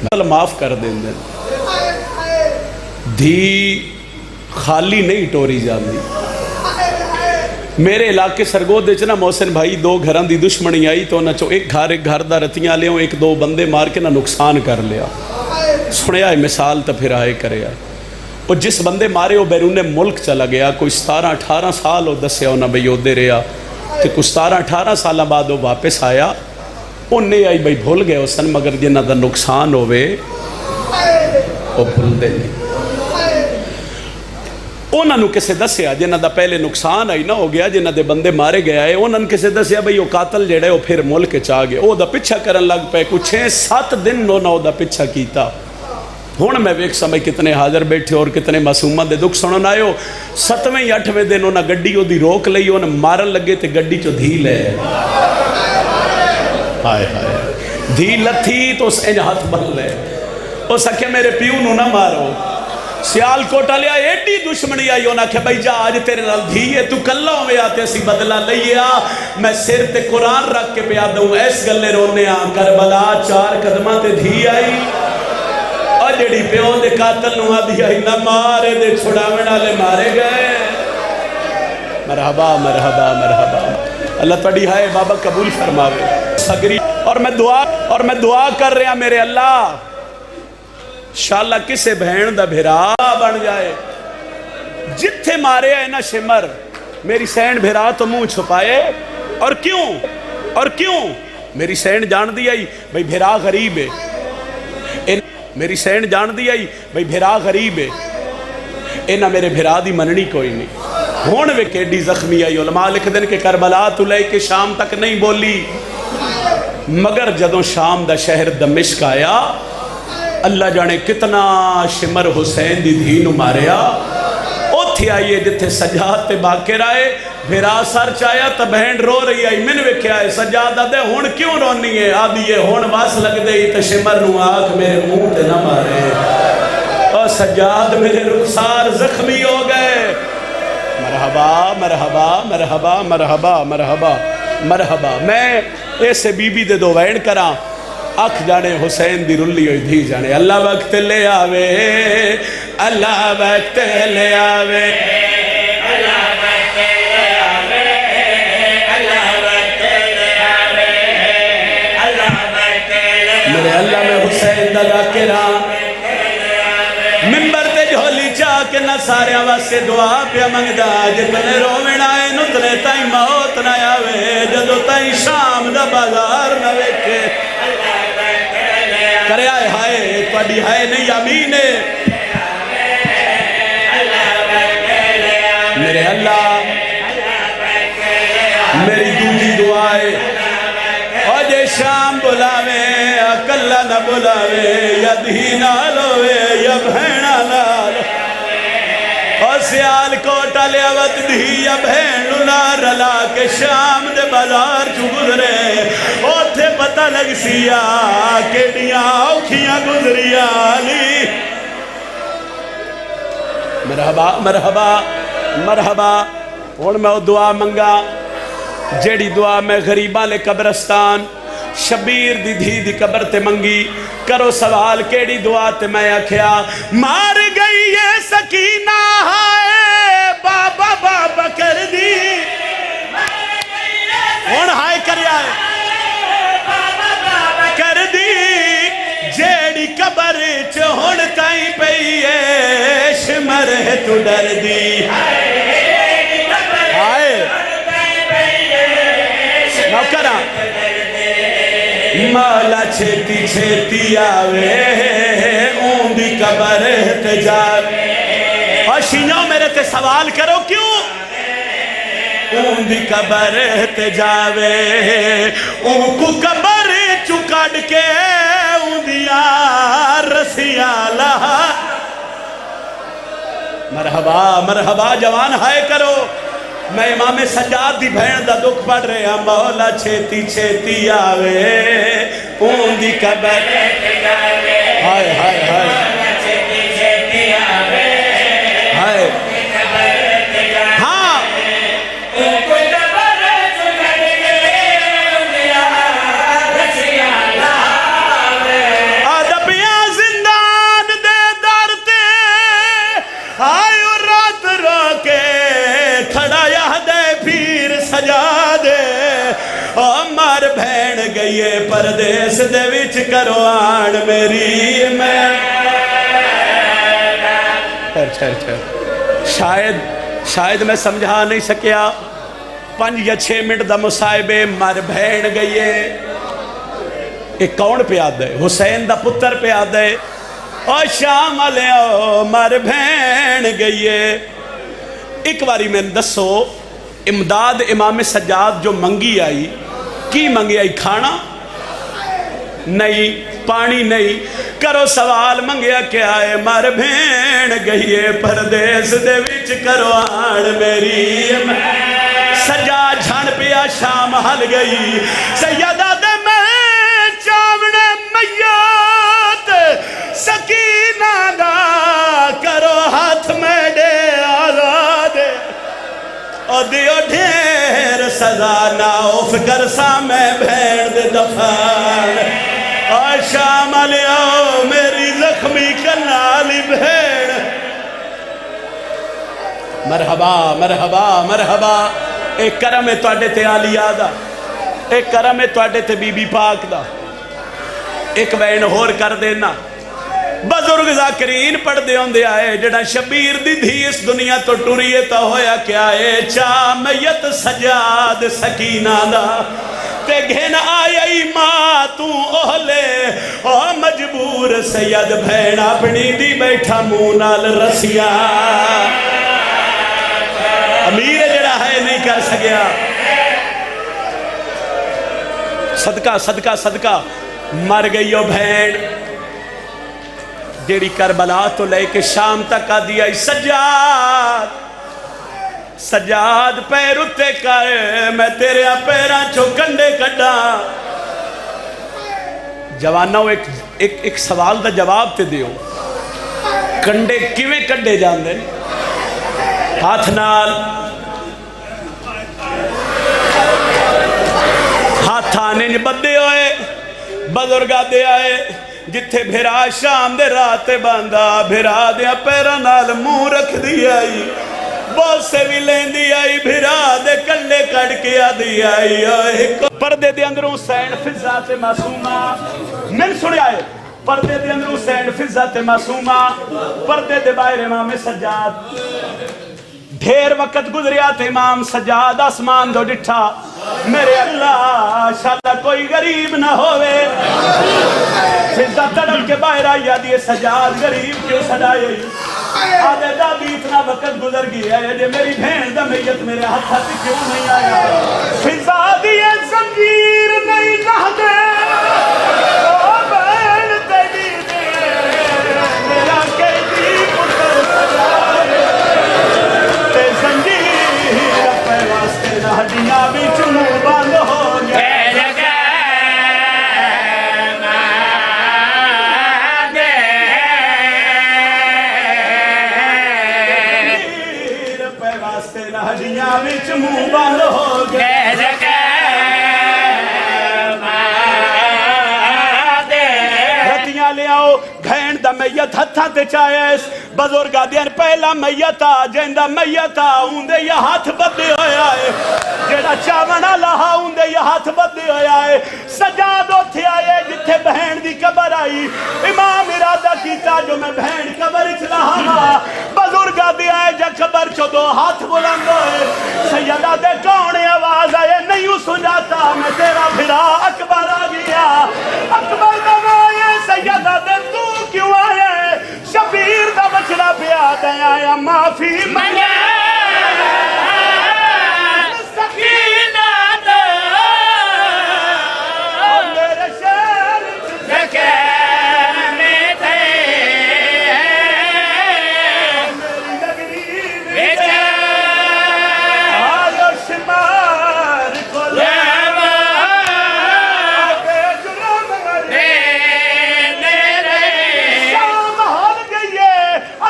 माफ कर देंगे। धी खाली नहीं टोरी जाती। मेरे इलाके सरगोद ना मोहसिन भाई दो घर की दुश्मनी आई तो उन्होंने एक घर का रतियां लियो एक दो बंदे मार के ना नुकसान कर लिया। सुनिया मिसाल तो फिर आए करे वो जिस बंदे मारे वो बैरूने मुल्क चला गया। कोई 17-18 साल वो दसिया उन्हें बई उदे रहा तो कुछ 17-18 साल बाद वो वापस आया। उन्हें आई बई भुल गए सन मगर जिन्हों का नुकसान होवे वो भूलते नहीं। उन्होंने किसी दसिया जिन्हों का पहले नुकसान आई ना हो गया जिन्हों के बंदे मारे गए है उन्होंने किसी दसिया बई वो कातल जेड़ा वो फिर मुल्क च आ गए। वह पिछा करन लग पे कुछ 6-7 दिन उन्होंने पिछा किया। हुण मैं वेख समय कितने हाजिर बैठे और कितने मासूमां दे दुख सुनन आए हो। 7वें 8वें दिन उन्हें गड्डी ओदी रोक लई उन्हें मारन लगे तो गड्डी चो धी ले हाय हाय धी लथी तो इंज हाथ बन ले उस आख्या मेरे प्यू नूं ना मारो। सियालकोट लिया एडी दुश्मनी आई उन्हें आख्या बई जा अज तेरे नाल धी है तू कला होवे ते असीं बदला लईए आ मैं सिर ते कुरान रख के पिया दूं इस गल्ले रोने आ करबला 4 कदमां ते धी आई और जेड़ी प्यो दे कातल नूं आदी आई ना मारे दे छुड़ावण वाले मारे गए। मरहबा मरहबा मरहबा अल्लाह तुहाडी हाय बाबा कबूल फरमावे सगरी। और मैं दुआ कर रहा मेरे अल्लाह शाला किसे बहन दा भिरा बन जाए जिथे मारे है ना शिमर मेरी सैन भिरा तो मुंह छुपाए। और क्यों मेरी सैन जान दी आई भाई भिरा गरीब है। मेरी सैन जान दी आई भाई भिरा गरीब है इन्हें मेरे भिरा दी मननी कोई नहीं। हुण वे केडी जख्मी आई उलमा लिख देन के करबला तो लेके शाम तक नहीं बोली मगर जदों शाम दा शहर दमिश्क आया अल्लाह जाने कितना शिमर हुसैन दी धी नूं मारिया। उत्थे आइए जिथे सज्जाद ते बाकिर आए फिरा सर चाया तो बहन रो रही आई मैंने वेख्या है सज्जाद आदे हुण क्यों रोनी है आदि है हुण बस लगदे ही तो शिमर नूं आख मेरे मुंह ते ना मारे। और सज्जाद मेरे रुखसार जख्मी हो गए। मरहबा मरहबा मरहबा मरहबा मरहबा मरहबा। मैं इस बीबी दे दो वैन करा अख जाने हुसैन दी रुली हुई धी जाने अल्लाह वक्त ले आवे अल्लाह वक्त ले आवे अल्लाह वक्त ले आवे अल्लाह वक्त ले आवे अल्लाह वक्त ले मेरे अल्लाह में हुसैन दा जाकिरा मिंबर ते झोली चा के ना सारे वास्ते दुआ पे मंगदा जितने रोवण आए नुतने ताई मौत ना आवे जदों ताई शाम दा बाजार ना वेखे करे आए हाय तुहाडी हाय नहीं आमीन है मेरे अल्लाह मेरी दूजी दुआ है और जे शाम बुलावे अकल्ला न बुलावे या धी नाल होवे या भैणा नाल और सियालकोट लियावत धी या भैन ना रला के शाम दे बाजार चु गुजरे ओथे पता लग सिया केड़ियां औखियां गुजरिया ली। मरहबा मरहबा मरहबा। हुण मैं दुआ मंगा जेड़ी दुआ मैं गरीबां ले कब्रस्तान शबीर दी धी दी कब्र ते मंगी। करो सवाल केड़ी दुआ ते मैं आख्या मार गई ये सकीना हाय बाबा बाबा कर दी हुण हाय करया कर दी जेड़ी कब्र च हुण ताई पई है शिमर है तू डर दी हाय नौकरा मौला छेती छेती आवे ऊंदी कब्र ते जावे। और शीनो मेरे ते सवाल करो क्यों ऊंदी कब्र ते जावे ऊंकू कब्र चु कड के ऊंदिया रसिया ला। मरहबा मरहबा जवान हाय करो। मैं इमाम सज्जाद दी भैन दा दुख पढ़ रहा मौला छेती छेती आवे ऊंदी कब्र हाय हाय हाय हाय हाँ अदबिया गई है परदेस दे विच करो आन मेरी मैं शायद मैं समझा नहीं सकिया 5 या 6 मिनट का मुसाहिबे मर भैन गई है ये कौन प्याद है हुसैन का पुत्र प्याद है और शाम वाले मर भैन गई है एक बारी मैंने दसो इमदाद इमाम सज्जाद जो मंगी आई की मंगी आई खाना नहीं पानी नहीं करो सवाल मंगया क्या है मर भेण गई है परदेस दे विच करो आन मेरी सजा झण पिया शाम हल गई सैयदा दे मैं चावने मैयत सकीना दा करो हाथ में दे आजाद दियो ढेर सजा ना उफ कर सा मैं भेड़ दे दफान और शाम आओ मेरी जख्मी कनाली भेड़ मरहबा मरहबा मरहबा एक करम है तुहाडे ते आलिया दा एक करम है तुहाडे ते बीबी पाक दा एक वैन होर कर देना बजुर्ग ज़ाकिरीन पढ़ते होंदे आए जड़ा शबीर दी धी इस दुनिया तो टुरीए तो होया क्या है चा मैयत सजाद सकीना दा ते घिन आई मां तू ओहले ओ मजबूर सैयद भैन अपनी दी बैठा मुंह नाल रसिया अमीर जड़ा है नहीं कर सकिया सदका सदका सदका मर गई ओ भैन जेड़ी करबला तो लेके शाम तक आदि आई सज्जाद सज्जाद पैर उत्ते कर मैं तेरे पैरां चो कंडे कड्डा जवानों एक सवाल का जवाब ते दियो कंडे किवें कड्डे जांदे हाथ नाल हाथ आने बदे होए बजुर्गा दे आए जिथे भिरा शाम दे रात बांधा भिरा दे पैरां नाल मुंह रख दी आई बोसे भी लेंदी आई भिरा दे कल्ले कड़ के आदी आई पर्दे दे अंदरों हुसैन फिजा ते मासूमा मैंने सुनिया है पर्दे दे अंदरों हुसैन फिजा ते मासूमा पर्दे दे बाहर इमाम सज्जाद ढेर वक्त गुजरिया थे इमाम सज्जाद आसमान दो डिठा मेरे अल्लाह शाला कोई गरीब ना होवे फिजा तड़प के बाहर आई आदि सज्जाद गरीब क्यों सजाए आदे दादी इतना वक्त गुजर गया है जे मेरी बहन दा मैयत मेरे हाथ हाथ क्यों नहीं आया फिजा दी जंजीर नहीं कहते ओ बहन तेरी दे मेरा कैदी पुत्र सजाए ते जंजीर पे वास्ते हड्डियां बिच मुंह बंद हो गया मुंह बंद हो गए रतियां ले आओ भैन दा मैयत हत्थां ते चायस बजुर्ग आदियां पहला मैयत आ जिंदा मैयत आ उंदे या हाथ बदे होया है जेड़ा चावण वाला हा उंदे या हाथ बदे होया है सजाद उथे आए जिथे बहन दी कबर आई इमाम इरादा कीता जो मैं बहन कबर च लावा बजुर्ग आदि आए जा कबर चो दो हाथ बुलंद होए सैयदा दे कौन आवाज आए नहीं सुझाता मैं तेरा भिरा अकबर आ गया अकबर दा आए सैयदा दे तू क्यों आए शबीर दा बचड़ा पिया दे आया माफी मंगे सकीना दे मेरे शहर देखे में थे मेरी नगरी में आलो शिमार को लेवा आगे जुर्म मरे शाम हो गई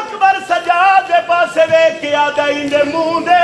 अकबर सजा दे पासे वे किया इंदे मुंह दे